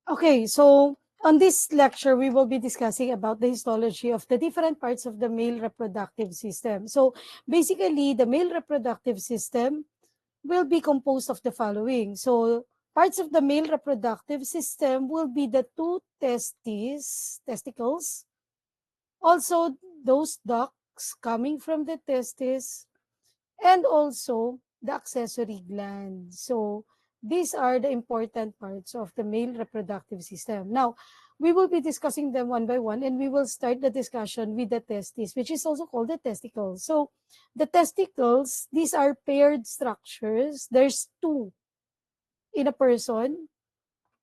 Okay, so on this lecture, we will be discussing about the histology of the different parts of the male reproductive system. So basically, the male reproductive system will be composed of the following. So parts of the male reproductive system will be the two testicles, also those ducts coming from the testes, and also the accessory gland. So these are the important parts of the male reproductive system. Now, we will be discussing them one by one, and we will start the discussion with the testes, which is also called the testicles. So the testicles, these are paired structures. There's two in a person.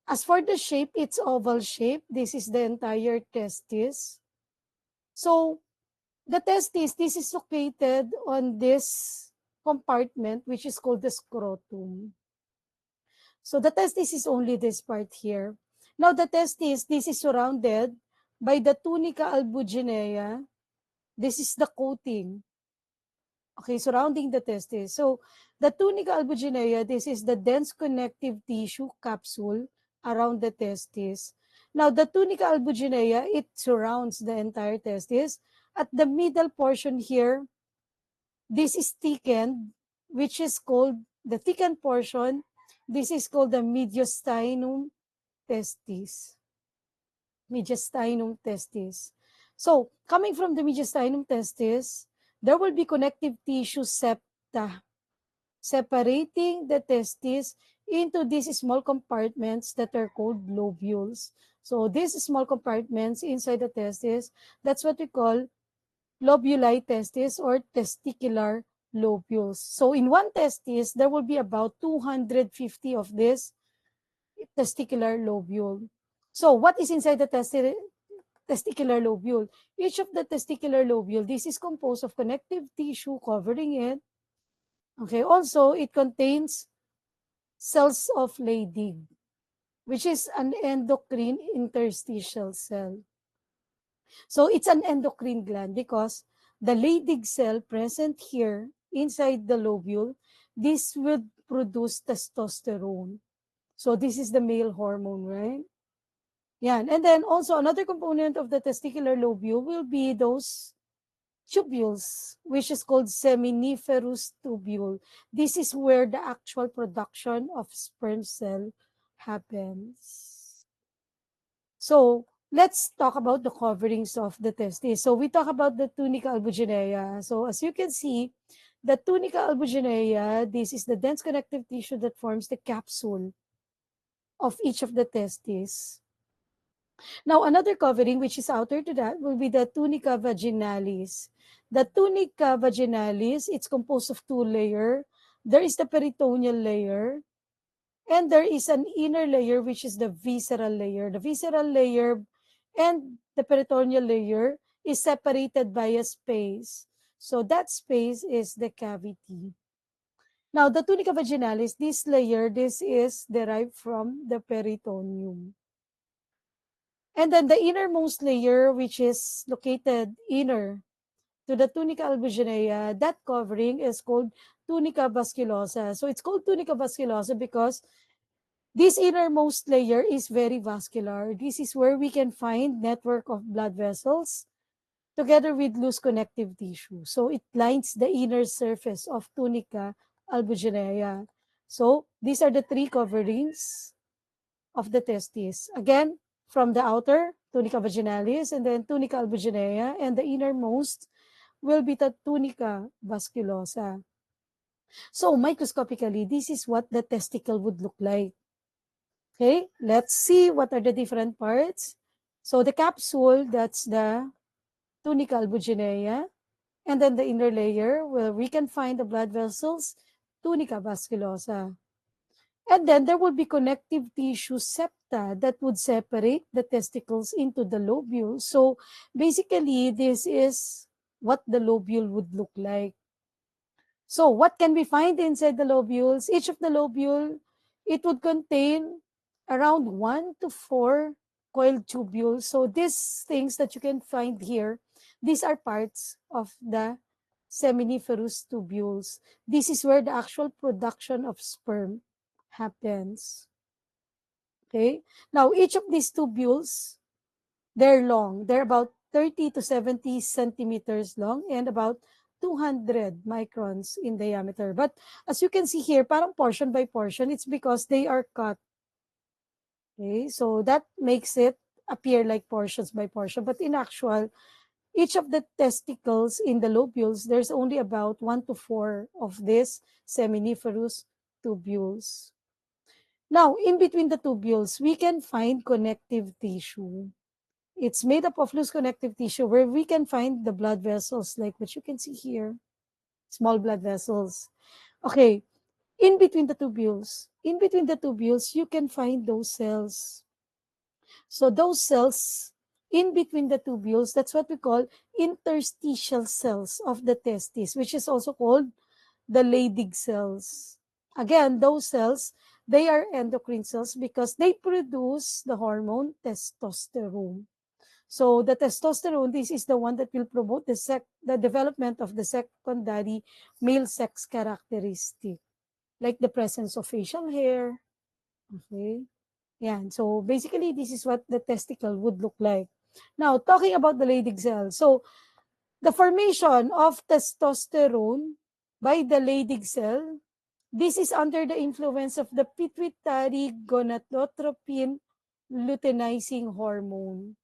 As for the shape, it's oval shape. This is the entire testis. So the testis, this is located on this compartment, which is called the scrotum. So the testis is only this part here. Now the testis, this is surrounded by the tunica albuginea. This is the coating, okay, surrounding the testis. So the tunica albuginea, this is the dense connective tissue capsule around the testis. Now the tunica albuginea, it surrounds the entire testis. At the middle portion here, this is thickened, which is called the thickened portion. This is called the mediastinum testis. Mediastinum testis. So, coming from the mediastinum testis, there will be connective tissue septa separating the testis into these small compartments that are called lobules. So, these small compartments inside the testis, that's what we call lobuli testis or testicular lobules. So in one testis, there will be about 250 of this testicular lobule. So what is inside the testicular lobule? Each of the testicular lobule, this is composed of connective tissue covering it. Okay, also it contains cells of Leydig, which is an endocrine interstitial cell. So it's an endocrine gland because the Leydig cell present here inside the lobule, this would produce testosterone. So this is the male hormone, right? Yeah. And then also another component of the testicular lobule will be those tubules, which is called seminiferous tubule. This is where the actual production of sperm cell happens. So let's talk about the coverings of the testes. So we talk about the tunica albuginea. So as you can see, the tunica albuginea, this is the dense connective tissue that forms the capsule of each of the testes. Now another covering which is outer to that will be the tunica vaginalis. The tunica vaginalis, it's composed of two layers. There is the peritoneal layer, and there is an inner layer, which is the visceral layer. The visceral layer and the peritoneal layer is separated by a space. So that space is the cavity. Now, the tunica vaginalis, this layer, this is derived from the peritoneum. And then the innermost layer, which is located inner to the tunica albuginea, that covering is called tunica vasculosa. So it's called tunica vasculosa because this innermost layer is very vascular. This is where we can find network of blood vessels together with loose connective tissue. So it lines the inner surface of tunica albuginea. So these are the three coverings of the testes. Again, from the outer, tunica vaginalis, and then tunica albuginea, and the innermost will be the tunica vasculosa. So microscopically, this is what the testicle would look like. Okay, let's see what are the different parts. So the capsule, that's the tunica albuginea. And then the inner layer where we can find the blood vessels, tunica vasculosa. And then there will be connective tissue septa that would separate the testicles into the lobule. So basically, this is what the lobule would look like. So what can we find inside the lobules? Each of the lobule, it would contain around 1 to 4 coiled tubules. So these things that you can find here, these are parts of the seminiferous tubules. This is where the actual production of sperm happens. Okay. Now, each of these tubules, they're long. They're about 30 to 70 centimeters long and about 200 microns in diameter. But as you can see here, parang portion by portion, it's because they are cut. Okay. So that makes it appear like portions by portion. But in actual, each of the testicles in the lobules, there's only about 1 to 4 of these seminiferous tubules. Now, in between the tubules, we can find connective tissue. It's made up of loose connective tissue where we can find the blood vessels, like what you can see here, small blood vessels. Okay, in between the tubules, you can find those cells. So those cells in between the tubules, that's what we call interstitial cells of the testis, which is also called the Leydig cells. Again, those cells, they are endocrine cells because they produce the hormone testosterone. So the testosterone, this is the one that will promote the development of the secondary male sex characteristic, like the presence of facial hair. Okay. Yeah. So basically, this is what the testicle would look like. Now, talking about the Leydig cell. So the formation of testosterone by the Leydig cell, this is under the influence of the pituitary gonadotropin luteinizing hormone.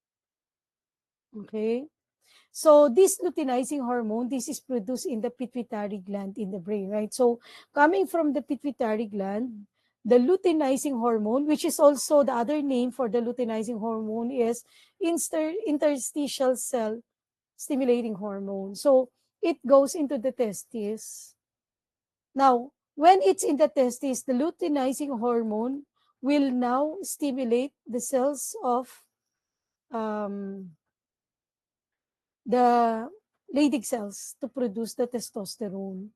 Okay. So this luteinizing hormone, this is produced in the pituitary gland in the brain, right? So coming from the pituitary gland, the luteinizing hormone, which is also the other name for the luteinizing hormone, is interstitial cell stimulating hormone. So it goes into the testes. Now, when it's in the testes, the luteinizing hormone will now stimulate the cells of um, the Leydig cells to produce the testosterone.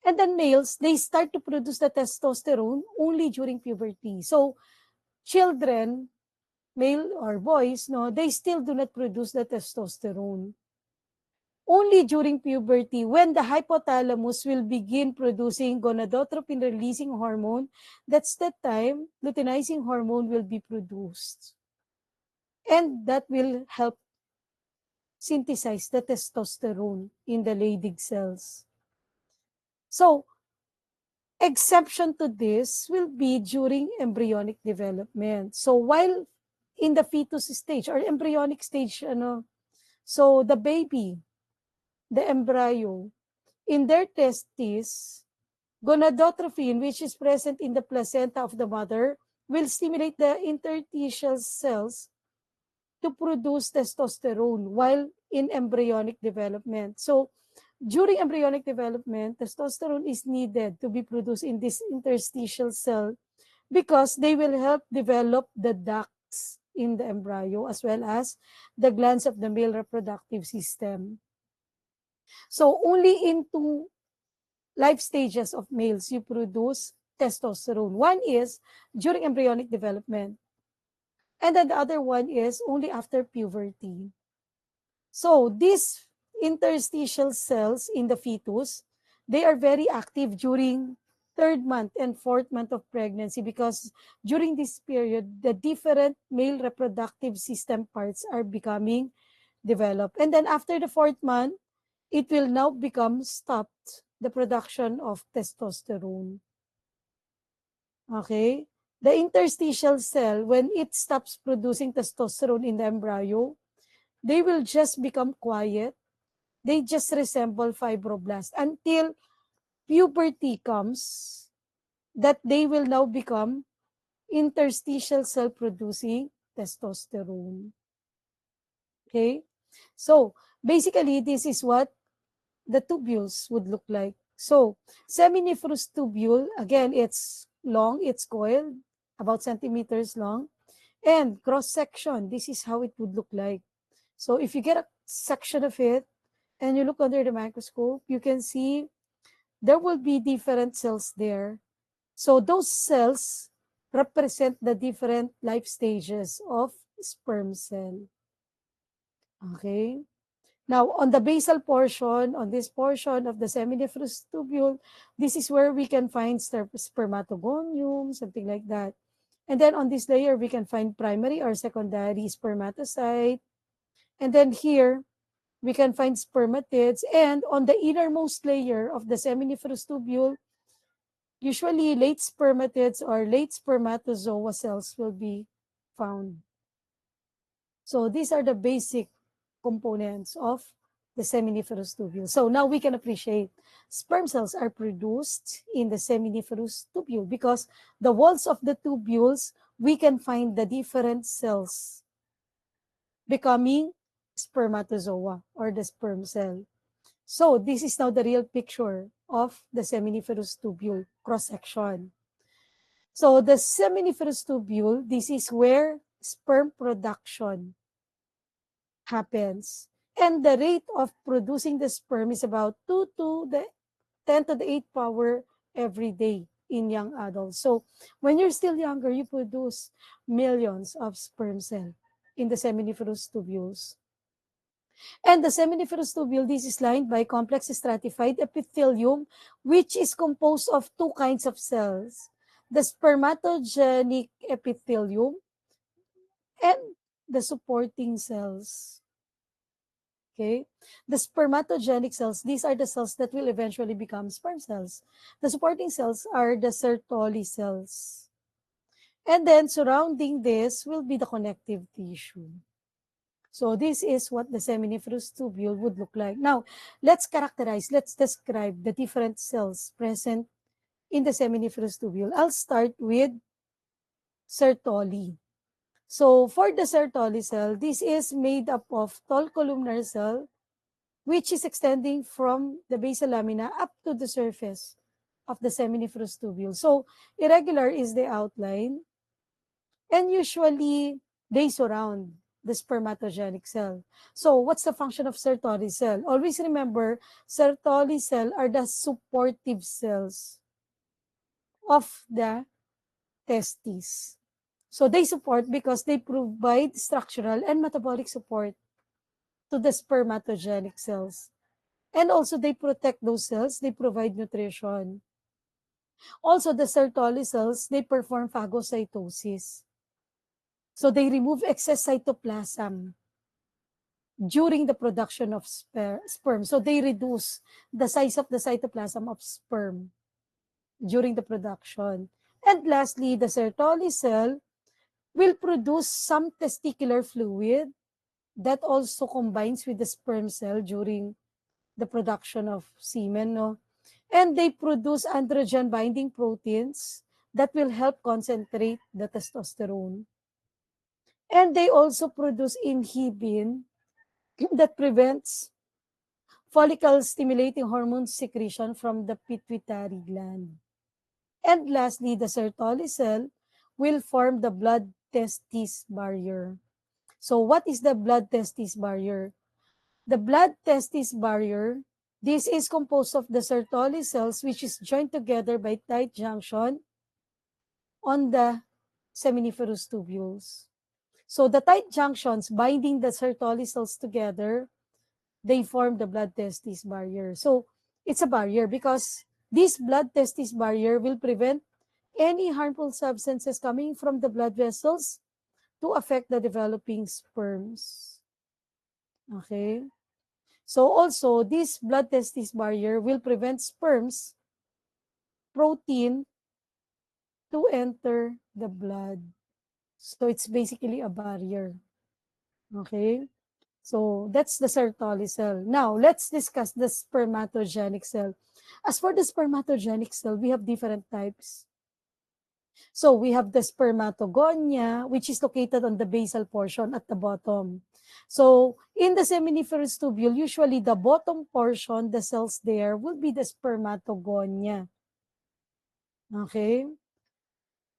And then males, they start to produce the testosterone only during puberty. So children, male or boys, no, they still do not produce the testosterone. Only during puberty, when the hypothalamus will begin producing gonadotropin releasing hormone, that's the time luteinizing hormone will be produced. And that will help synthesize the testosterone in the Leydig cells. So, exception to this will be during embryonic development. So, while in the fetus stage or embryonic stage, so the baby, the embryo, in their testes, gonadotropin, which is present in the placenta of the mother, will stimulate the interstitial cells to produce testosterone while in embryonic development. So, during embryonic development, testosterone is needed to be produced in this interstitial cell because they will help develop the ducts in the embryo as well as the glands of the male reproductive system. So, only in two life stages of males you produce testosterone. One is during embryonic development, and then the other one is only after puberty. So these interstitial cells in the fetus, they are very active during third month and fourth month of pregnancy because during this period, the different male reproductive system parts are becoming developed. And then after the fourth month, it will now become stopped the production of testosterone. Okay? The interstitial cell, when it stops producing testosterone in the embryo, they will just become quiet. They just resemble fibroblasts until puberty comes, that they will now become interstitial cell producing testosterone. Okay? So, basically, this is what the tubules would look like. So, seminiferous tubule, again, it's long, it's coiled, about centimeters long, and cross section, this is how it would look like. So, if you get a section of it and you look under the microscope, you can see there will be different cells there. So, those cells represent the different life stages of sperm cell. Okay? Now, on the basal portion, on this portion of the seminiferous tubule, this is where we can find spermatogonium, something like that. And then on this layer, we can find primary or secondary spermatocyte. And then here, we can find spermatids. And on the innermost layer of the seminiferous tubule, usually late spermatids or late spermatozoa cells will be found. So these are the basic components of the seminiferous tubule. So now we can appreciate sperm cells are produced in the seminiferous tubule because the walls of the tubules, we can find the different cells becoming spermatozoa or the sperm cell. So this is now the real picture of the seminiferous tubule cross-section. So the seminiferous tubule, this is where sperm production happens. And the rate of producing the sperm is about 2 to the 10 to the 8 power every day in young adults. So when you're still younger, you produce millions of sperm cells in the seminiferous tubules. And the seminiferous tubule, this is lined by complex stratified epithelium, which is composed of two kinds of cells, the spermatogenic epithelium and the supporting cells. Okay? The spermatogenic cells, these are the cells that will eventually become sperm cells. The supporting cells are the Sertoli cells. And then surrounding this will be the connective tissue. So this is what the seminiferous tubule would look like. Now, let's describe the different cells present in the seminiferous tubule. I'll start with Sertoli. So for the Sertoli cell, this is made up of tall columnar cell, which is extending from the basal lamina up to the surface of the seminiferous tubule. So irregular is the outline, and usually they surround the spermatogenic cell. So what's the function of Sertoli cell? Always remember, Sertoli cell are the supportive cells of the testes. So they support because they provide structural and metabolic support to the spermatogenic cells. And also they protect those cells, they provide nutrition. Also, the Sertoli cells, they perform phagocytosis. So they remove excess cytoplasm during the production of sperm. So they reduce the size of the cytoplasm of sperm during the production. And lastly, the Sertoli cell will produce some testicular fluid that also combines with the sperm cell during the production of semen. No? And they produce androgen binding proteins that will help concentrate the testosterone. And they also produce inhibin that prevents follicle stimulating hormone secretion from the pituitary gland. And lastly, the Sertoli cell will form the blood testis barrier. So what is the blood testis barrier? The blood testis barrier, this is composed of the Sertoli cells, which is joined together by tight junction on the seminiferous tubules. So the tight junctions binding the Sertoli cells together, they form the blood testis barrier. So it's a barrier because this blood testis barrier will prevent any harmful substances coming from the blood vessels to affect the developing sperms. Okay? So also, this blood testis barrier will prevent sperms protein to enter the blood. So it's basically a barrier. Okay? So that's the Sertoli cell. Now, let's discuss the spermatogenic cell. As for the spermatogenic cell, we have different types. So we have the spermatogonia, which is located on the basal portion at the bottom. So in the seminiferous tubule, usually the bottom portion, the cells there, will be the spermatogonia. Okay?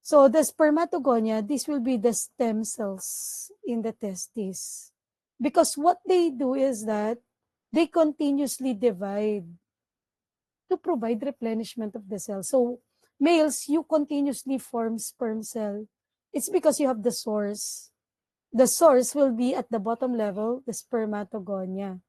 So the spermatogonia, this will be the stem cells in the testes. Because what they do is that they continuously divide to provide replenishment of the cell. So males, you continuously form sperm cell. It's because you have the source. The source will be at the bottom level, the spermatogonia.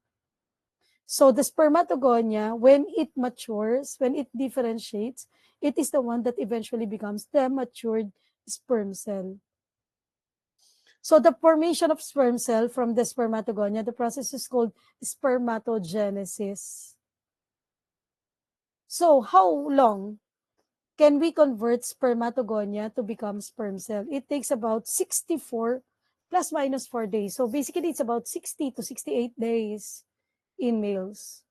So the spermatogonia, when it matures, when it differentiates, it is the one that eventually becomes the matured sperm cell. So the formation of sperm cell from the spermatogonia, the process is called spermatogenesis. So how long can we convert spermatogonia to become sperm cell? It takes about 64 plus minus 4 days. So basically, it's about 60 to 68 days in males.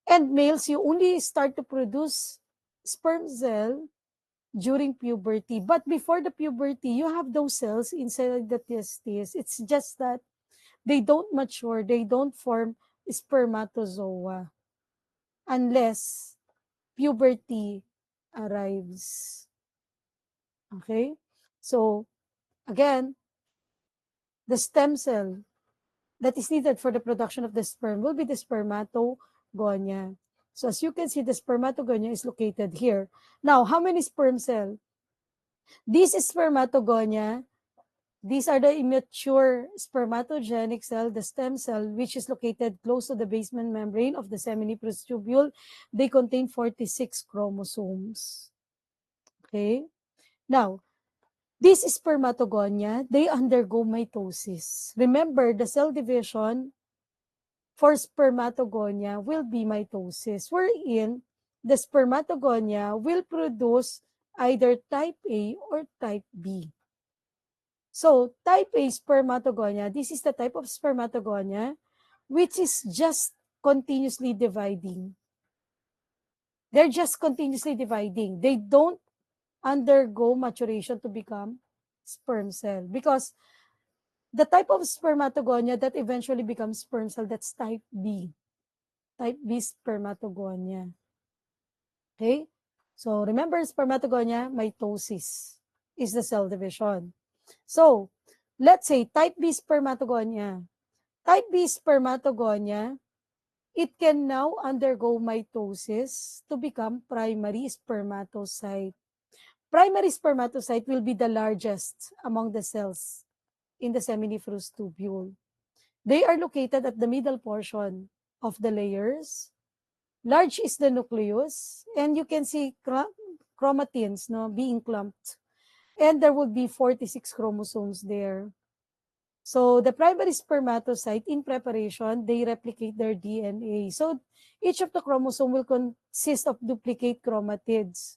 And males, you only start to produce sperm cell during puberty. But before the puberty, you have those cells inside the testes. It's just that they don't mature, they don't form spermatozoa unless puberty arrives. Okay? So, again, the stem cell that is needed for the production of the sperm will be the spermatogonia. So, as you can see, the spermatogonia is located here. Now, how many sperm cell? This is spermatogonia. These are the immature spermatogenic cell, the stem cell, which is located close to the basement membrane of the seminiferous tubule. They contain 46 chromosomes. Okay? Now, this spermatogonia, they undergo mitosis. Remember, the cell division for spermatogonia will be mitosis, wherein the spermatogonia will produce either type A or type B. So, type A spermatogonia, this is the type of spermatogonia which is just continuously dividing. They're just continuously dividing. They don't undergo maturation to become sperm cell because the type of spermatogonia that eventually becomes sperm cell, that's type B. Type B spermatogonia. Okay? So, remember spermatogonia, mitosis is the cell division. So, let's say type B spermatogonia. Type B spermatogonia, it can now undergo mitosis to become primary spermatocyte. Primary spermatocyte will be the largest among the cells in the seminiferous tubule. They are located at the middle portion of the layers. Large is the nucleus, and you can see chromatins being clumped. And there would be 46 chromosomes there. So the primary spermatocyte in preparation, they replicate their DNA. So each of the chromosome will consist of duplicate chromatids.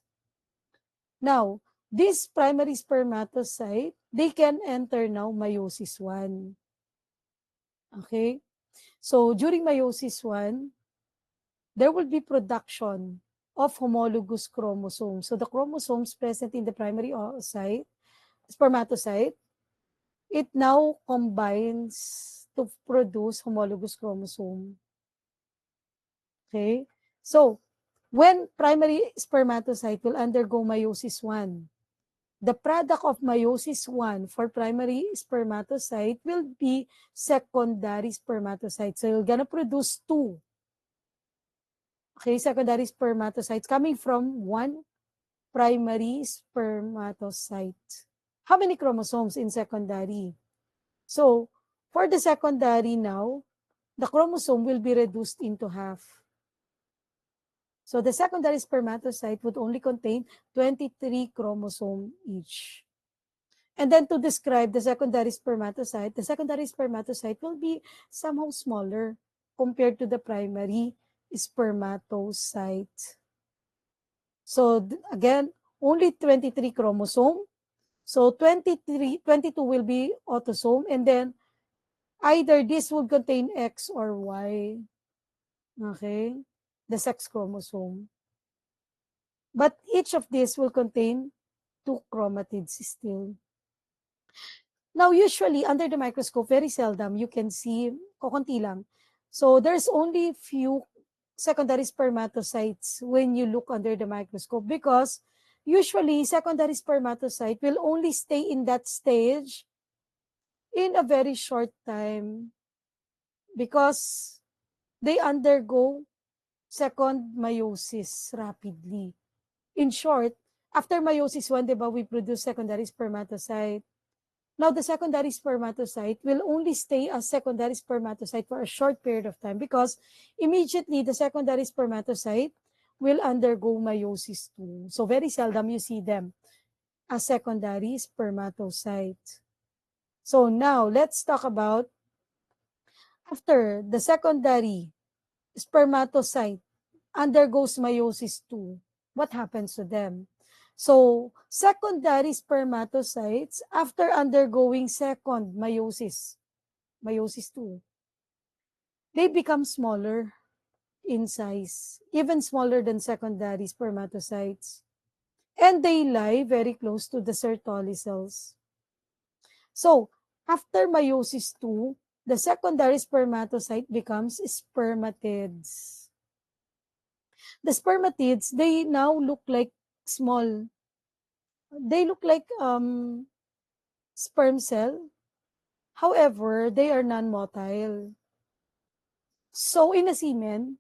Now, this primary spermatocyte, they can enter now meiosis 1. Okay? So during meiosis 1, there will be production of homologous chromosomes. So the chromosomes present in the primary spermatocyte, it now combines to produce homologous chromosome. Okay? So, when primary spermatocyte will undergo meiosis 1, the product of meiosis 1 for primary spermatocyte will be secondary spermatocyte. So, you're gonna produce 2. Okay, secondary spermatocytes coming from one primary spermatocyte. How many chromosomes in secondary? So, for the secondary now, the chromosome will be reduced into half. So, the secondary spermatocyte would only contain 23 chromosomes each. And then to describe the secondary spermatocyte will be somehow smaller compared to the primary spermatocyte. So, again, only 23 chromosome. So, 22 will be autosome, and then either this will contain X or Y. Okay? The sex chromosome. But each of these will contain 2 chromatids still. Now, usually, under the microscope, very seldom, you can see, kukunti lang. So, there's only few secondary spermatocytes when you look under the microscope because usually, secondary spermatocyte will only stay in that stage in a very short time because they undergo second meiosis rapidly. In short, after meiosis 1, diba, we produce secondary spermatocyte. Now, the secondary spermatocyte will only stay as secondary spermatocyte for a short period of time because immediately the secondary spermatocyte will undergo meiosis 2. So, very seldom you see them. a secondary spermatocyte. So now, let's talk about after the secondary spermatocyte undergoes meiosis II, what happens to them? So, secondary spermatocytes, after undergoing second meiosis II, they become smaller in size, even smaller than secondary spermatocytes. And they lie very close to the Sertoli cells. So, after meiosis II, the secondary spermatocyte becomes spermatids. The spermatids, they now look like small, they look like sperm cell. However, they are non-motile. So, in a semen,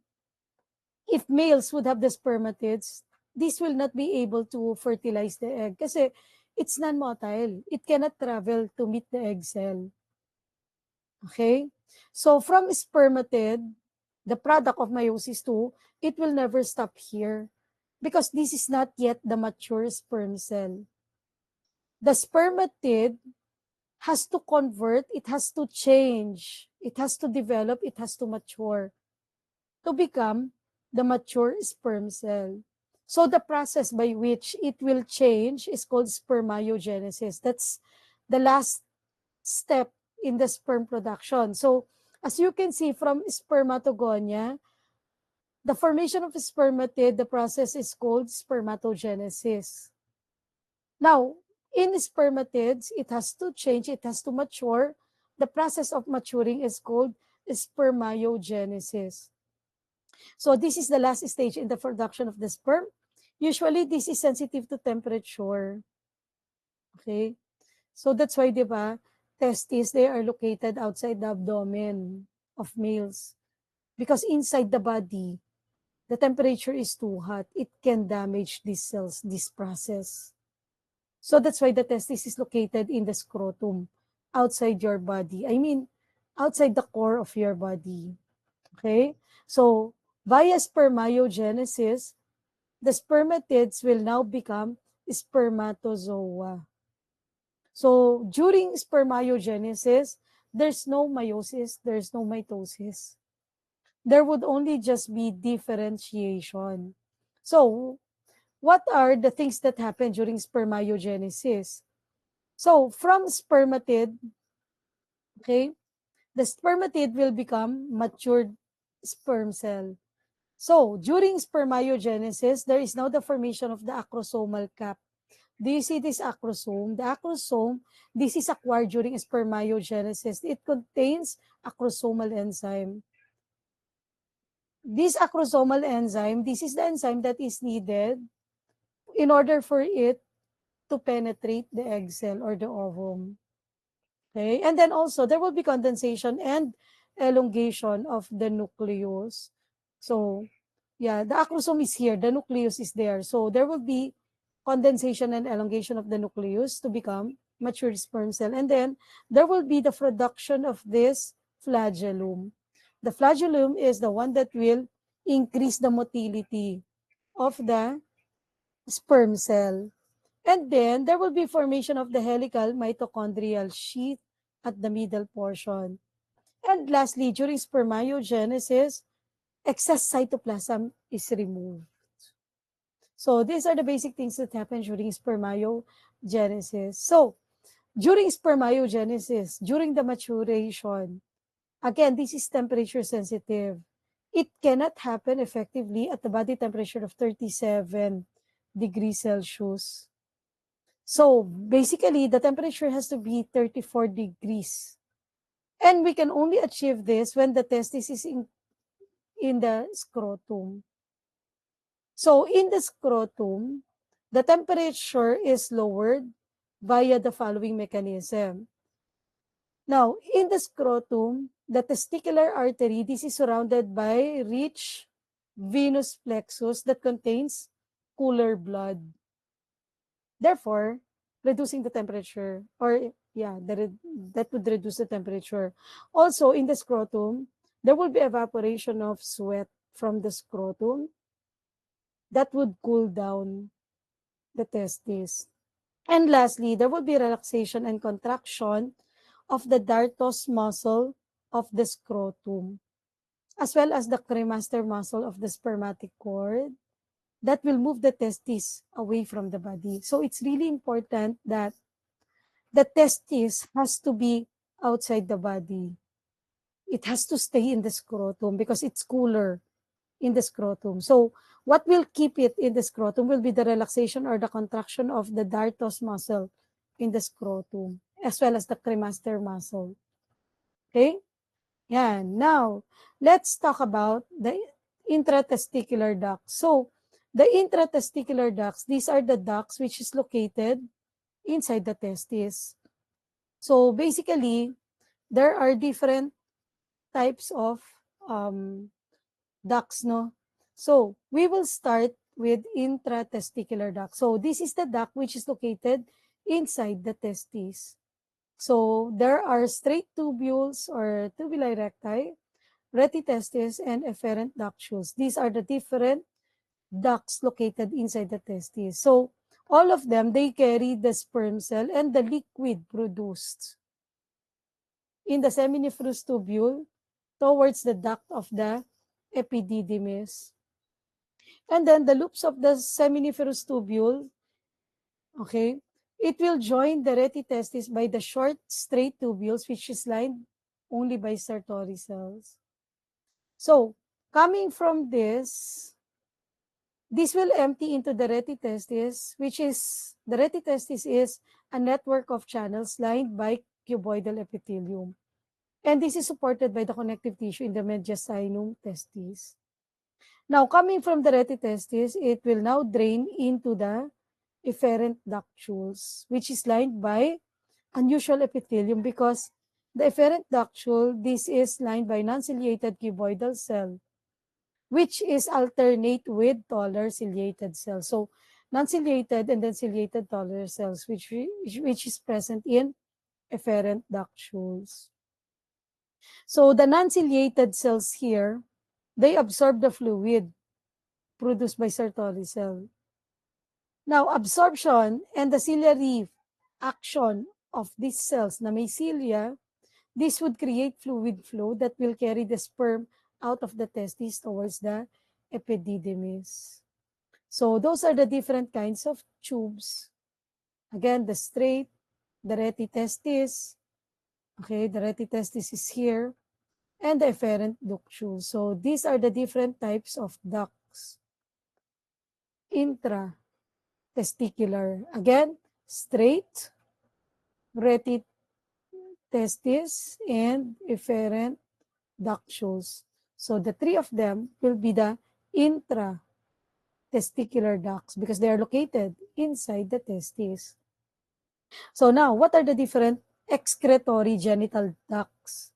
if males would have the spermatids, this will not be able to fertilize the egg kasi it's non-motile. It cannot travel to meet the egg cell. Okay? So from spermatid, the product of meiosis II, it will never stop here because this is not yet the mature sperm cell. The spermatid has to convert, it has to change, it has to develop, it has to mature to become the mature sperm cell. So the process by which it will change is called spermiogenesis. That's the last step in the sperm production. So as you can see from spermatogonia, the formation of spermatid, the process is called spermatogenesis. Now, in spermatids, it has to change, it has to mature. The process of maturing is called spermiogenesis. So this is the last stage in the production of the sperm. Usually, this is sensitive to temperature. Okay? So that's why, di ba, testes, they are located outside the abdomen of males. Because inside the body, the temperature is too hot. It can damage these cells, this process. So that's why the testis is located in the scrotum, outside your body. I mean, outside the core of your body. Okay? So, via spermiogenesis, the spermatids will now become spermatozoa. So, during spermiogenesis, there's no meiosis, there's no mitosis. There would only just be differentiation. So, what are the things that happen during spermiogenesis? So, from spermatid, okay, the spermatid will become matured sperm cell. So, during spermiogenesis, there is now the formation of the acrosomal cap. Do you see this acrosome? The acrosome, this is acquired during spermiogenesis. It contains acrosomal enzyme. This acrosomal enzyme, this is the enzyme that is needed in order for it to penetrate the egg cell or the ovum. Okay? And then also, there will be condensation and elongation of the nucleus. So, yeah, the acrosome is here, the nucleus is there. So, there will be condensation and elongation of the nucleus to become mature sperm cell. And then, there will be the production of this flagellum. The flagellum is the one that will increase the motility of the sperm cell. And then there will be formation of the helical mitochondrial sheath at the middle portion. And lastly, during spermiogenesis, excess cytoplasm is removed. So these are the basic things that happen during spermiogenesis. So during spermiogenesis, during the maturation, again, this is temperature sensitive. It cannot happen effectively at the body temperature of 37 degrees Celsius. So basically, the temperature has to be 34 degrees. And we can only achieve this when the testis is in the scrotum. So in the scrotum, the temperature is lowered via the following mechanism. Now, in the scrotum, the testicular artery, this is surrounded by rich venous plexus that contains cooler blood. Therefore, reducing the temperature or yeah, that would reduce the temperature. Also, in the scrotum, there will be evaporation of sweat from the scrotum that would cool down the testis. And lastly, there will be relaxation and contraction of the dartos muscle of the scrotum, as well as the cremaster muscle of the spermatic cord that will move the testis away from the body. So it's really important that the testis has to be outside the body. It has to stay in the scrotum because it's cooler in the scrotum. So what will keep it in the scrotum will be the relaxation or the contraction of the dartos muscle in the scrotum, as well as the cremaster muscle. Okay? Yeah. Now, let's talk about the intratesticular ducts. So, the intratesticular ducts, these are the ducts which is located inside the testis. So, basically, there are different types of um, ducts, no? So, we will start with intratesticular duct. So, this is the duct which is located inside the testis. So, there are straight tubules or tubuli recti, retitestis, and efferent ductules. These are the different ducts located inside the testis. So, all of them, they carry the sperm cell and the liquid produced in the seminiferous tubule towards the duct of the epididymis. And then the loops of the seminiferous tubule, okay, it will join the retitestis by the short straight tubules which is lined only by Sartori cells. So, coming from this will empty into the retitestis, which is, the retitestis is a network of channels lined by cuboidal epithelium. And this is supported by the connective tissue in the mediastinum testis. Now, coming from the retitestis, it will now drain into the efferent ductules, which is lined by unusual epithelium because the efferent ductule, this is lined by non-ciliated cuboidal cell, which is alternate with taller ciliated cells. So, non-ciliated and then ciliated taller cells, which is present in efferent ductules. So, the non-ciliated cells here, they absorb the fluid produced by Sertoli cell. Now, absorption and the ciliary action of these cells na may cilia, this would create fluid flow that will carry the sperm out of the testis towards the epididymis. So those are the different kinds of tubes. Again, the straight, the retitestis, okay, the retitestis is here, and the efferent ductule. So these are the different types of ducts. Intratesticular, again, straight, retitestis, and efferent ductules. So the three of them will be the intratesticular ducts because they are located inside the testis. So now, what are the different excretory genital ducts?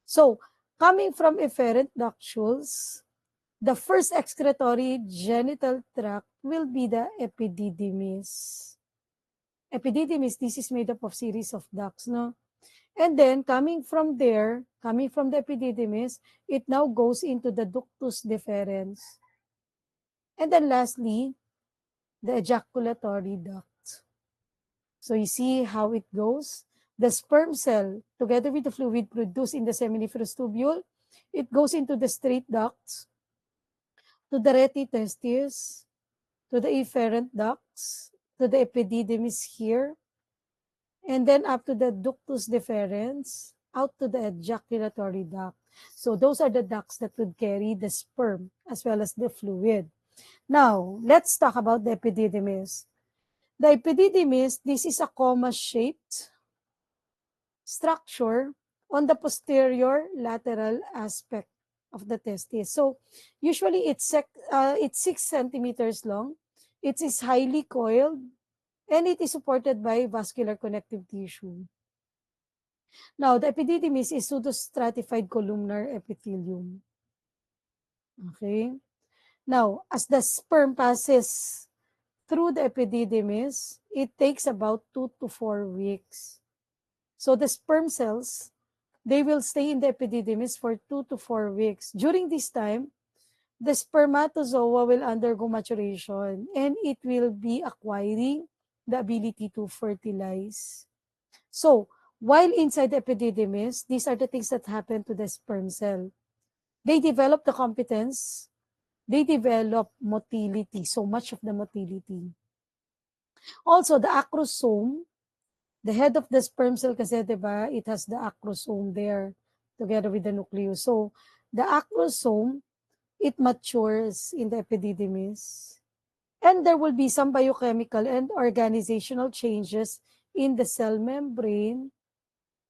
So, coming from efferent ductules, the first excretory genital tract will be the epididymis. Epididymis, this is made up of series of ducts, no? And then, coming from there, coming from the epididymis, it now goes into the ductus deferens. And then lastly, the ejaculatory duct. So you see how it goes. The sperm cell, together with the fluid produced in the seminiferous tubule, it goes into the straight ducts, to the retitestis, to the efferent ducts, to the epididymis here, and then up to the ductus deferens, out to the ejaculatory duct. So those are the ducts that would carry the sperm as well as the fluid. Now, let's talk about the epididymis. The epididymis, this is a comma-shaped structure on the posterior lateral aspect of the testis. So usually it's 6 centimeters long. It is highly coiled and it is supported by vascular connective tissue. Now, the epididymis is pseudostratified columnar epithelium. Okay. Now, as the sperm passes through the epididymis, it takes about 2 to 4 weeks. So the sperm cells, they will stay in the epididymis for 2 to 4 weeks. During this time, the spermatozoa will undergo maturation and it will be acquiring the ability to fertilize. So, while inside the epididymis, these are the things that happen to the sperm cell. They develop the competence, they develop motility, so much of the motility. Also, the acrosome, the head of the sperm cell kasi, diba, it has the acrosome there together with the nucleus. So, the acrosome, it matures in the epididymis. And there will be some biochemical and organizational changes in the cell membrane,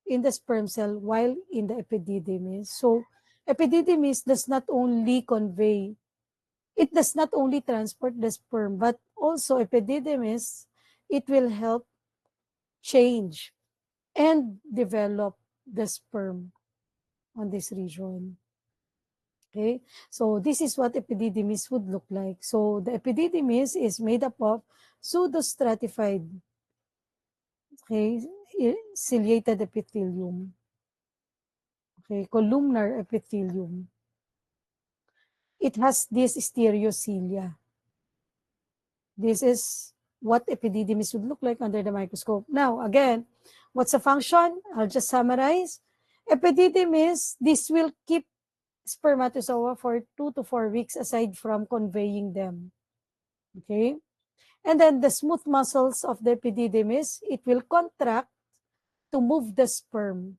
in the sperm cell, while in the epididymis. So, epididymis does not only convey, it does not only transport the sperm, but also epididymis, it will help change and develop the sperm on this region. Okay, so this is what epididymis would look like. So the epididymis is made up of pseudostratified, okay, ciliated epithelium, okay, columnar epithelium. It has this stereocilia. This is what epididymis would look like under the microscope. Now, again, what's the function? I'll just summarize. Epididymis, this will keep spermatozoa for 2 to 4 weeks aside from conveying them. Okay? And then the smooth muscles of the epididymis, it will contract to move the sperm.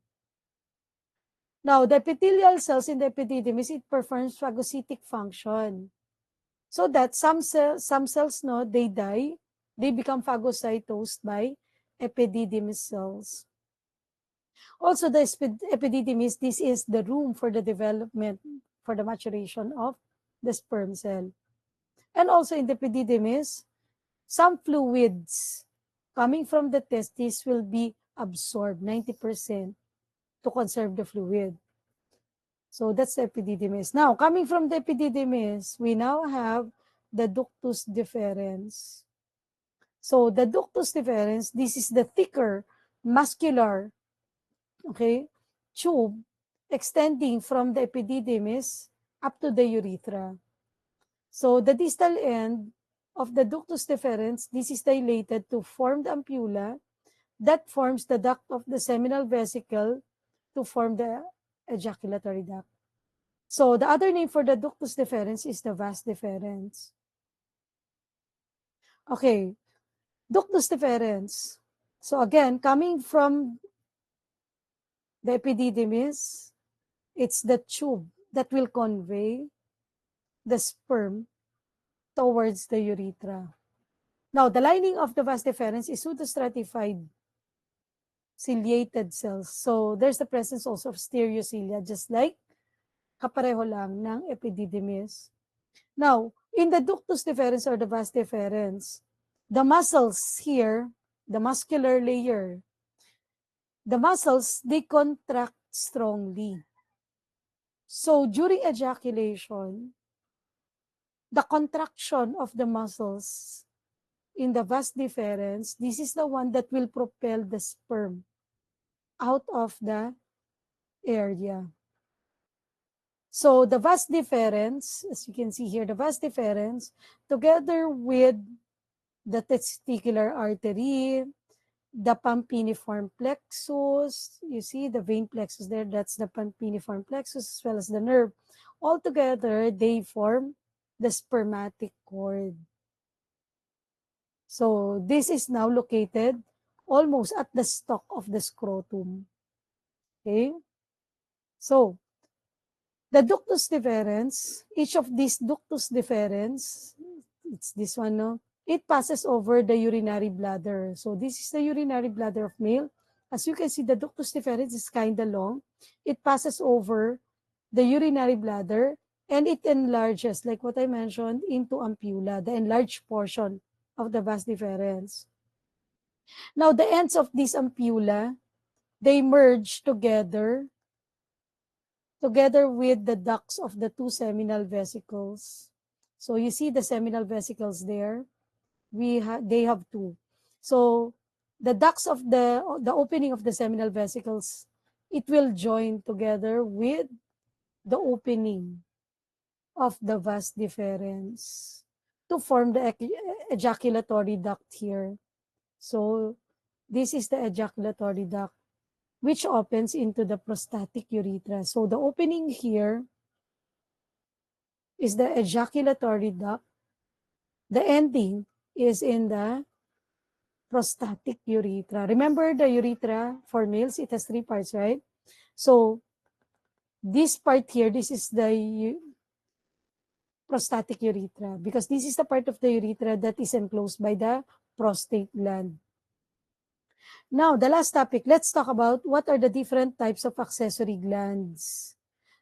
Now, the epithelial cells in the epididymis, it performs phagocytic function. So that some cells, no, they die, they become phagocytosed by epididymis cells. Also, the epididymis, this is the room for the development, for the maturation of the sperm cell. And also in the epididymis, some fluids coming from the testis will be absorbed 90% to conserve the fluid. So that's the epididymis. Now, coming from the epididymis, we now have the ductus deferens. So the ductus deferens, this is the thicker muscular, okay, tube extending from the epididymis up to the urethra. So the distal end of the ductus deferens, this is dilated to form the ampulla that forms the duct of the seminal vesicle to form the ejaculatory duct. So the other name for the ductus deferens is the vas deferens. Okay, ductus deferens. So again, coming from the epididymis, it's the tube that will convey the sperm towards the urethra. Now, the lining of the vas deferens is pseudostratified ciliated cells. So there's the presence also of stereocilia, just like kapareho lang ng epididymis. Now, in the ductus deferens or the vas deferens, the muscles here, the muscular layer, the muscles, they contract strongly. So during ejaculation, the contraction of the muscles in the vas deferens, this is the one that will propel the sperm out of the area. So the vas deferens, as you can see here, the vas deferens, together with the testicular artery, the pampiniform plexus, you see the vein plexus there, that's the pampiniform plexus, as well as the nerve. All together, they form the spermatic cord. So this is now located almost at the stalk of the scrotum. Okay? So, the ductus deferens, each of these ductus deferens, it's this one, no? It passes over the urinary bladder. So this is the urinary bladder of male. As you can see, the ductus deferens is kind of long. It passes over the urinary bladder and it enlarges, like what I mentioned, into ampulla, the enlarged portion of the vas deferens. Now, the ends of this ampulla, they merge together with the ducts of the two seminal vesicles. So you see the seminal vesicles there. They have two. So the ducts of the opening of the seminal vesicles, it will join together with the opening of the vas deferens to form the ejaculatory duct here. So this is the ejaculatory duct, which opens into the prostatic urethra. So the opening here is the ejaculatory duct. The ending is in the prostatic urethra. Remember the urethra for males, it has three parts, right? So this part here, this is the prostatic urethra, because this is the part of the urethra that is enclosed by the prostate gland. Now, the last topic, let's talk about what are the different types of accessory glands.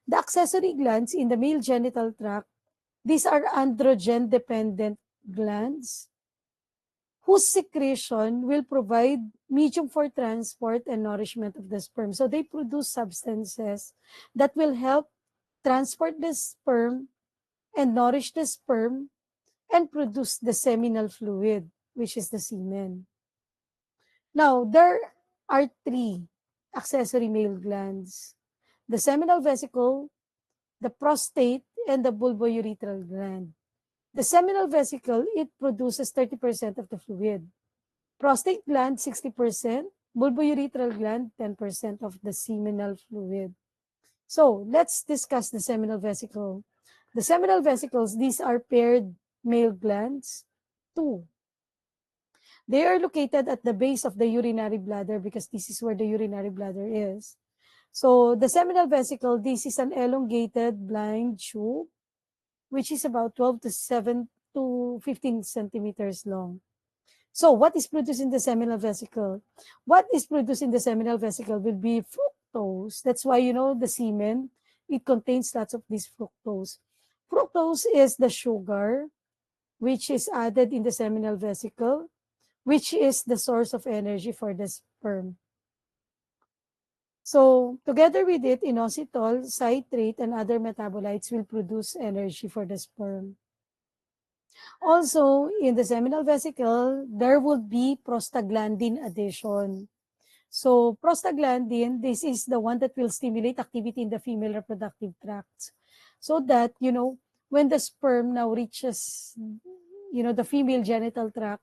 The accessory glands in the male genital tract, these are androgen-dependent glands whose secretion will provide medium for transport and nourishment of the sperm. So they produce substances that will help transport the sperm and nourish the sperm and produce the seminal fluid, which is the semen. Now, there are three accessory male glands: the seminal vesicle, the prostate, and the bulbourethral gland. The seminal vesicle, it produces 30% of the fluid. Prostate gland, 60%. Bulbourethral gland, 10% of the seminal fluid. So, let's discuss the seminal vesicle. The seminal vesicles, these are paired male glands. Two. They are located at the base of the urinary bladder because this is where the urinary bladder is. So, the seminal vesicle, this is an elongated blind tube, which is about 12 to 7 to 15 centimeters long. So, what is produced in the seminal vesicle? What is produced in the seminal vesicle will be fructose. That's why, you know, the semen, it contains lots of this fructose. Fructose is the sugar which is added in the seminal vesicle, which is the source of energy for the sperm. So, together with it, inositol, citrate, and other metabolites will produce energy for the sperm. Also, in the seminal vesicle, there would be prostaglandin addition. So, prostaglandin, this is the one that will stimulate activity in the female reproductive tract. So that, you know, when the sperm now reaches, you know, the female genital tract,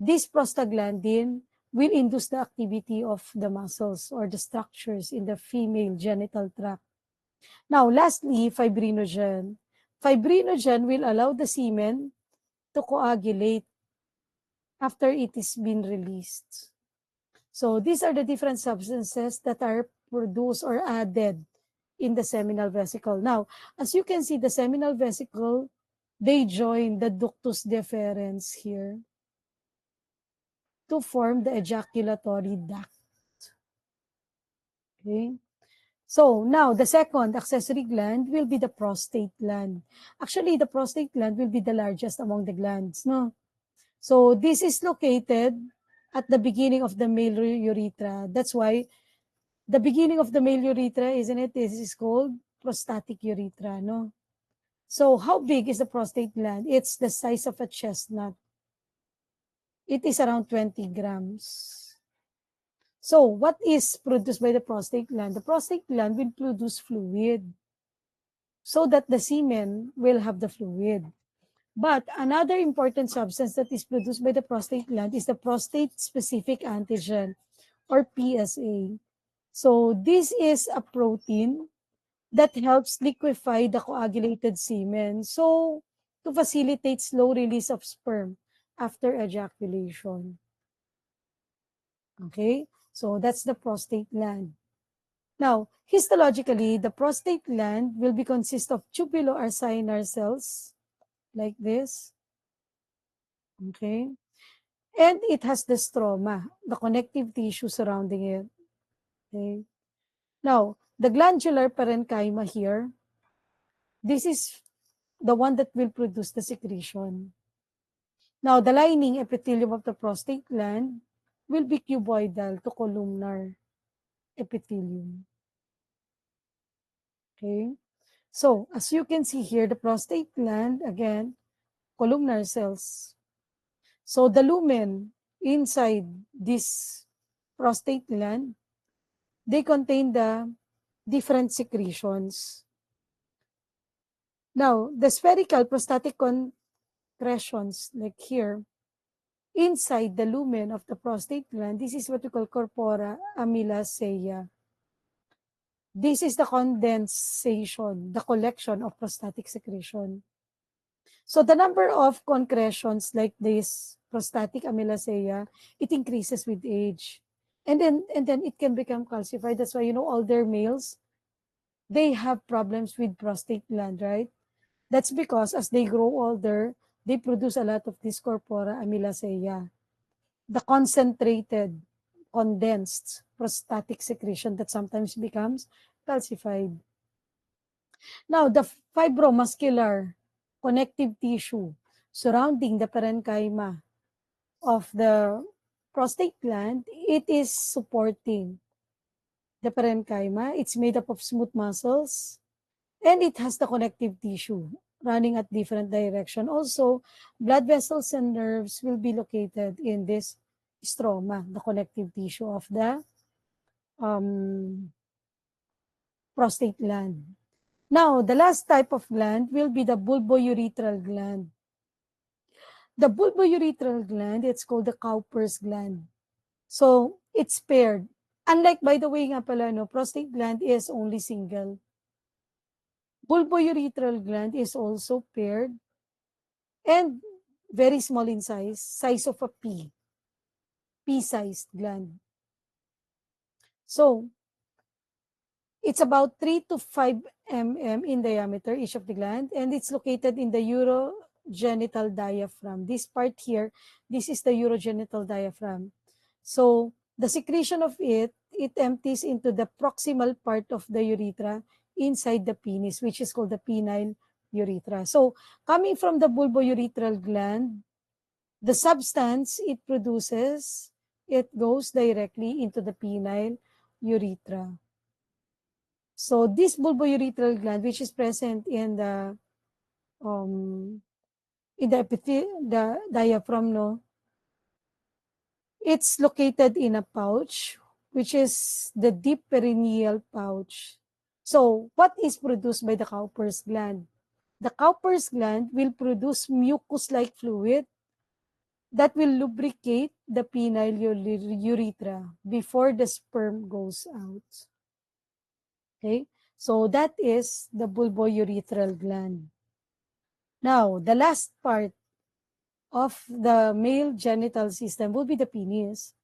this prostaglandin will induce the activity of the muscles or the structures in the female genital tract. Now, lastly, fibrinogen. Fibrinogen will allow the semen to coagulate after it is been released. So these are the different substances that are produced or added in the seminal vesicle. Now, as you can see, the seminal vesicle, they join the ductus deferens here to form the ejaculatory duct. Okay. So now the second accessory gland will be the prostate gland. Actually, the prostate gland will be the largest among the glands, no? So this is located at the beginning of the male urethra. That's why the beginning of the male urethra, isn't it? This is called prostatic urethra, no? So how big is the prostate gland? It's the size of a chestnut. It is around 20 grams. So what is produced by the prostate gland? The prostate gland will produce fluid so that the semen will have the fluid. But another important substance that is produced by the prostate gland is the prostate-specific antigen, or PSA. So this is a protein that helps liquefy the coagulated semen, so to facilitate slow release of sperm after ejaculation. Okay, so that's the prostate gland. Now, histologically, the prostate gland will be consist of tubuloacinar cells like this. Okay, and it has the stroma, the connective tissue surrounding it. Okay, now the glandular parenchyma here, this is the one that will produce the secretion. Now, the lining epithelium of the prostate gland will be cuboidal to columnar epithelium. Okay? So, as you can see here, the prostate gland, again, columnar cells. So, the lumen inside this prostate gland, they contain the different secretions. Now, the spherical prostatic concretions, like here, inside the lumen of the prostate gland. This is what we call corpora amylacea. This is the condensation, the collection of prostatic secretion. So the number of concretions like this prostatic amylacea, it increases with age. And then it can become calcified. That's why, older males, they have problems with prostate gland, right? That's because as they grow older, they produce a lot of this corpora amylacea, the concentrated, condensed prostatic secretion that sometimes becomes calcified. Now, the fibromuscular connective tissue surrounding the parenchyma of the prostate gland, it is supporting the parenchyma. It's made up of smooth muscles, and it has the connective tissue running at different direction. Also, blood vessels and nerves will be located in this stroma, the connective tissue of the um, prostate gland. Now, the last type of gland will be the bulbourethral gland. The bulbourethral gland, it's called the Cowper's gland. So, it's paired. Unlike, by the way nga pala, no, prostate gland is only single. Bulbourethral gland is also paired and very small in size of a pea, pea-sized gland. So, it's about 3 to 5 mm in diameter, each of the gland, and it's located in the urogenital diaphragm. This part here, this is the urogenital diaphragm. So, the secretion of it empties into the proximal part of the urethra inside the penis, which is called the penile urethra. So, coming from the bulbourethral gland, the substance it produces, it goes directly into the penile urethra. So this bulbourethral gland, which is present in the diaphragm, no, it's located in a pouch, which is the deep perineal pouch. So what is produced by the Cowper's gland? The Cowper's gland will produce mucus-like fluid that will lubricate the penile urethra before the sperm goes out. Okay? So that is the bulbourethral gland. Now, the last part of the male genital system will be the penis.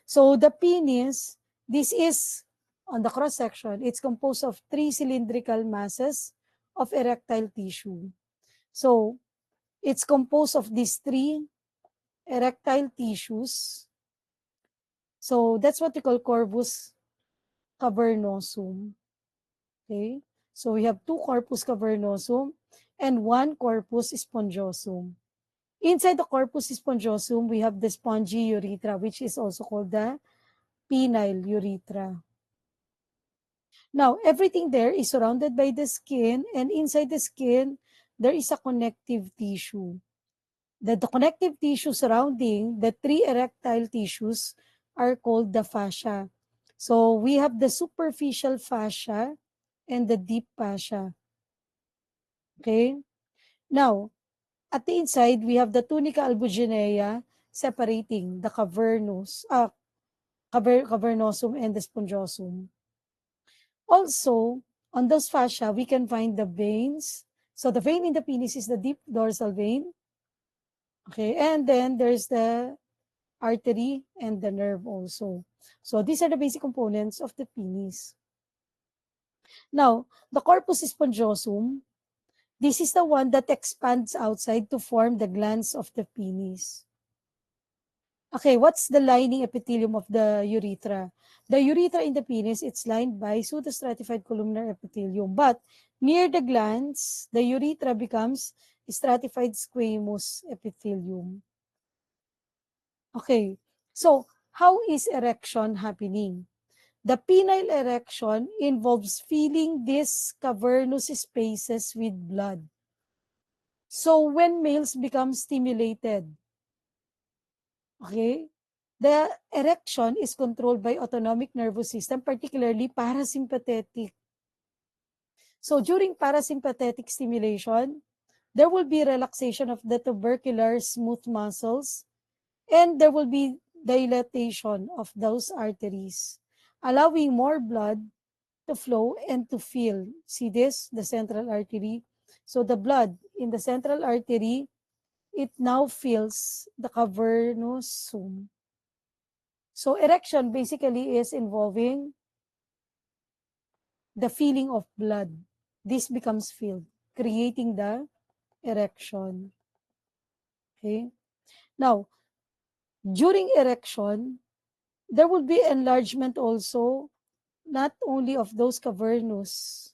So the penis, this is on the cross section, it's composed of 3 cylindrical masses of erectile tissue. So it's composed of these 3 erectile tissues. So that's what we call corpus cavernosum. Okay? So we have 2 corpus cavernosum and 1 corpus spongiosum. Inside the corpus spongiosum, we have the spongy urethra, which is also called the penile urethra. Now, everything there is surrounded by the skin, and inside the skin, there is a connective tissue. The connective tissue surrounding the 3 erectile tissues are called the fascia. So we have the superficial fascia and the deep fascia. Okay? Now, at the inside, we have the tunica albuginea separating the cavernosum and the spongiosum. Also, on those fascia, we can find the veins. So the vein in the penis is the deep dorsal vein. Okay, and then there's the artery and the nerve also. So these are the basic components of the penis. Now, the corpus spongiosum, this is the one that expands outside to form the glands of the penis. Okay, what's the lining epithelium of the urethra? The urethra in the penis, it's lined by pseudostratified columnar epithelium. But near the glands, the urethra becomes stratified squamous epithelium. Okay, so how is erection happening? The penile erection involves filling these cavernous spaces with blood. So when males become stimulated, okay, the erection is controlled by autonomic nervous system, particularly parasympathetic. So during parasympathetic stimulation, there will be relaxation of the tubercular smooth muscles And there will be dilatation of those arteries, allowing more blood to flow and to fill. See this, the central artery. So the blood in the central artery, it now fills the cavernosum. So erection basically is involving the feeling of blood. This becomes filled, creating the erection. Okay. Now, during erection, there will be enlargement also, not only of those cavernosum,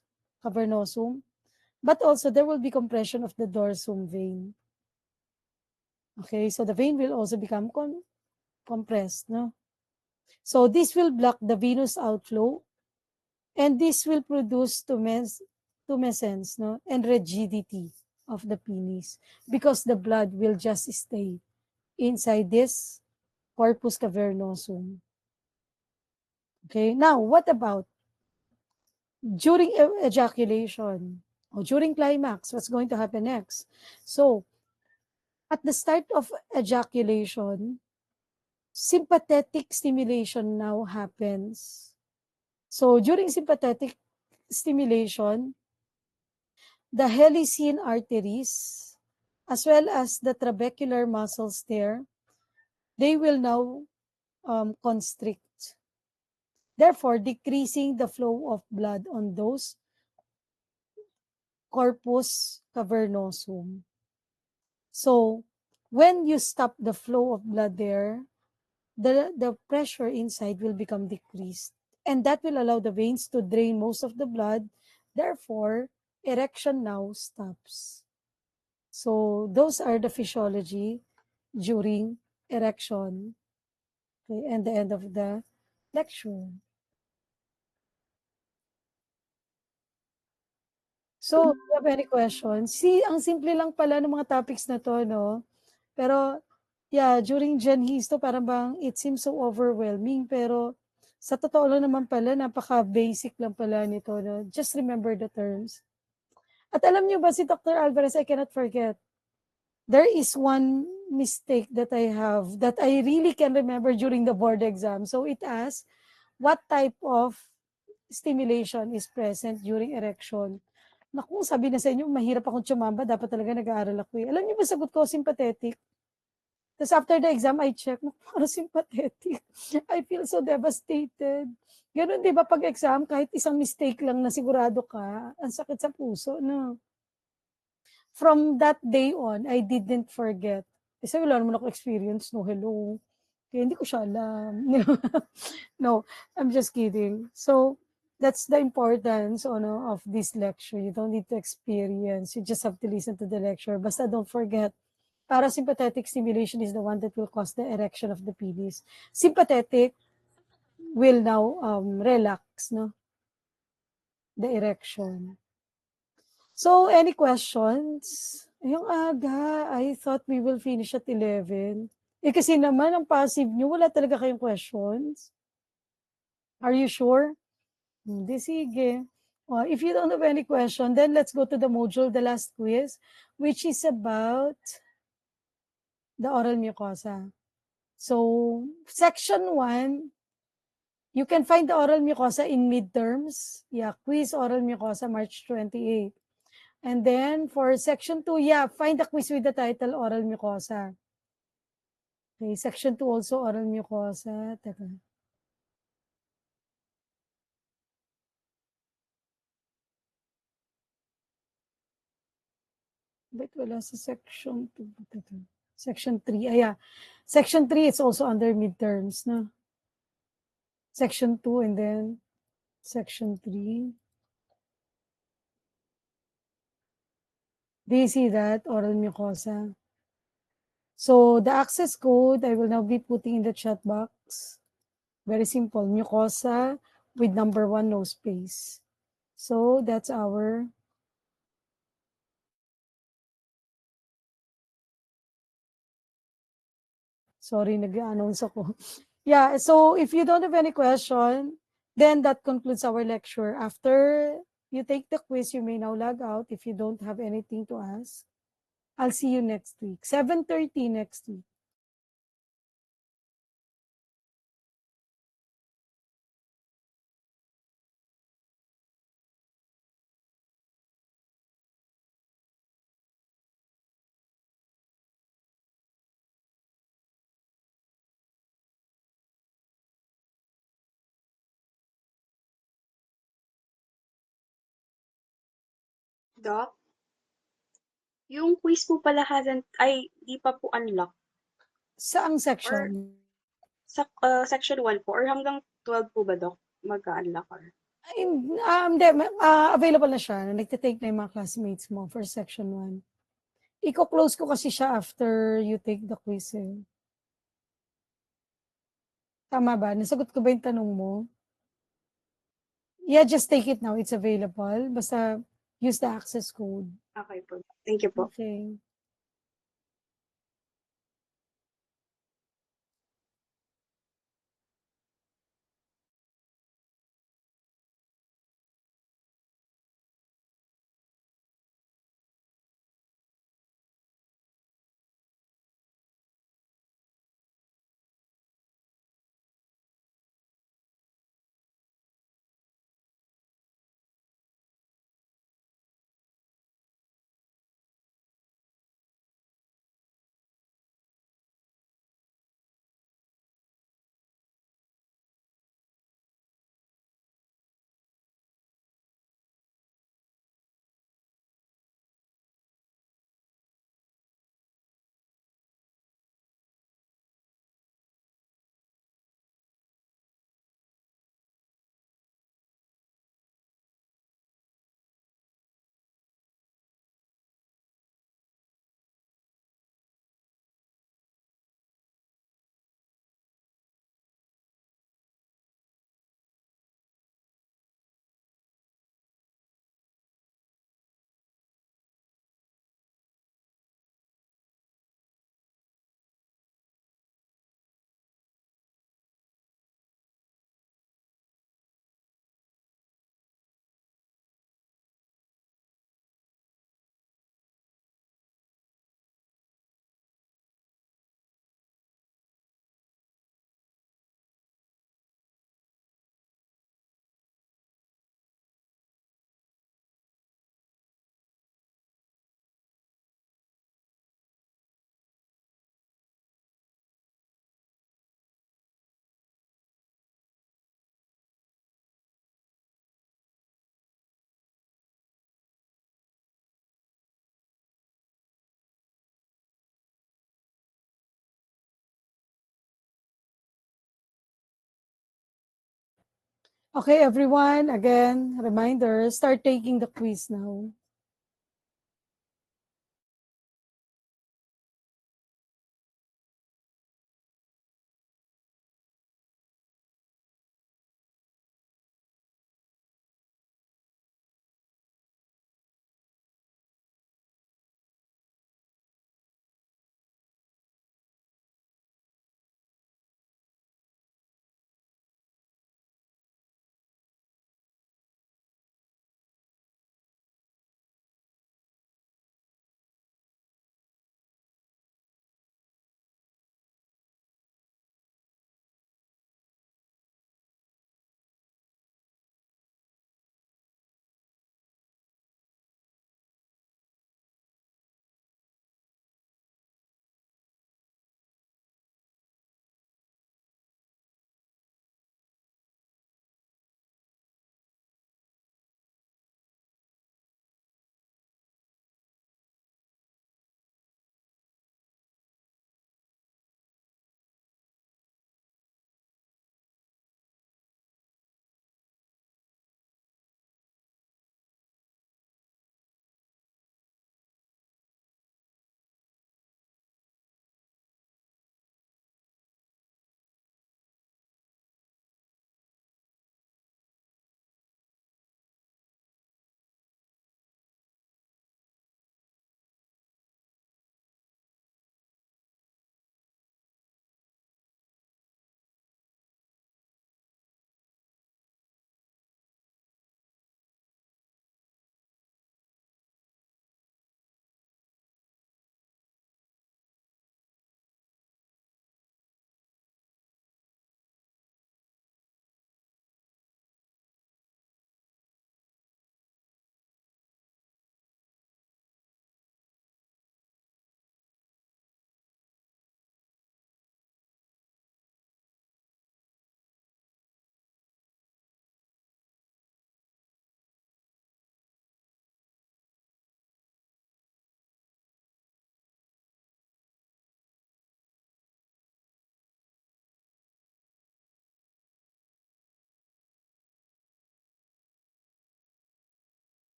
but also there will be compression of the dorsum vein. Okay, so the vein will also become compressed, no? So this will block the venous outflow, and this will produce tumescence, no, and rigidity of the penis, because the blood will just stay inside this corpus cavernosum. Okay, now what about during ejaculation or during climax? What's going to happen next? So at the start of ejaculation, sympathetic stimulation now happens. So during sympathetic stimulation, the helicine arteries, as well as the trabecular muscles there, they will now constrict, therefore decreasing the flow of blood on those corpus cavernosum. So when you stop the flow of blood there, the pressure inside will become decreased. And that will allow the veins to drain most of the blood. Therefore, erection now stops. So those are the physiology during erection. Okay, and the end of the lecture. So, do you have any questions? See, ang simple lang pala ng mga topics na to, no? Pero, yeah, during Gen Histo, parang bang it seems so overwhelming. Pero, sa totoo lang naman pala, napaka-basic lang pala nito, no? Just remember the terms. At alam niyo ba, si Dr. Alvarez, I cannot forget. There is one mistake that I have that I really can remember during the board exam. So, it asks, what type of stimulation is present during erection? Naku, sabi na sa inyo, mahirap akong tsumamba, dapat talaga nag-aaral ako eh. Alam niyo ba sagot ko, sympathetic? Tapos after the exam, I check, naku, parang sympathetic. I feel so devastated. Ganun, di ba, pag exam, kahit isang mistake lang na sigurado ka, ang sakit sa puso, no? From that day on, I didn't forget. Kasi wala naman ako experience, no, hello. Kaya hindi ko siya alam. No, I'm just kidding. So, that's the importance of this lecture. You don't need to experience. You just have to listen to the lecture. Basta don't forget, parasympathetic stimulation is the one that will cause the erection of the penis. Sympathetic will now relax, no, the erection. So, any questions? Yung aga, I thought we will finish at 11. Eh kasi naman, ang passive nyo, wala talaga kayong questions. Are you sure? Hindi, sige. If you don't have any question, then let's go to the module, the last quiz, which is about the oral mucosa. So, section 1, you can find the oral mucosa in midterms. Yeah, quiz oral mucosa, March 28. And then for section 2, yeah, find the quiz with the title oral mucosa. Okay, section 2 also oral mucosa. Teka. But wala sa section 2. Section 3. Yeah. Section 3 is also under midterms, no? Section 2 and then section 3. Do you see that? Oral mucosa. So the access code, I will now be putting in the chat box. Very simple. Mucosa with number 1, no space. So that's our sorry, nag-announce ako. Yeah, so if you don't have any question, then that concludes our lecture. After you take the quiz, you may now log out if you don't have anything to ask. I'll see you next week, 7:30 next week. Doc, yung quiz po pala hasn't ay di pa po unlock Saang section? or section 1 po or hanggang 12 po ba, Doc, mag-a-unlock or Ay, hindi, available na siya. Nagte-take na yung mga classmates mo for section 1. Iko-close ko kasi siya after you take the quiz eh. Tama ba? Nasagot ko ba yung tanong mo? Yeah, just take it now. It's available. Basta use the access code. okay po. Thank you po. Okay. Okay, everyone. Again, reminder, start taking the quiz now.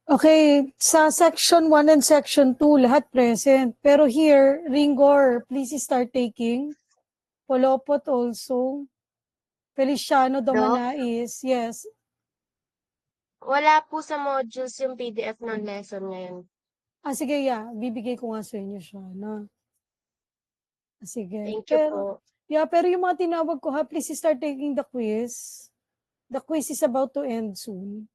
Okay, sa section 1 and section 2, lahat present. Pero here, Ringor, please start taking. Polopot also. Feliciano Doc, Domanais, yes. wala po sa modules yung PDF ng lesson ngayon. Sige, yeah. Bibigay ko nga sa inyo siya, no? Sige. Thank you Pero, po. yeah, pero yung mga tinawag ko ha, please start taking the quiz. The quiz is about to end soon.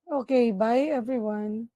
Okay, bye everyone.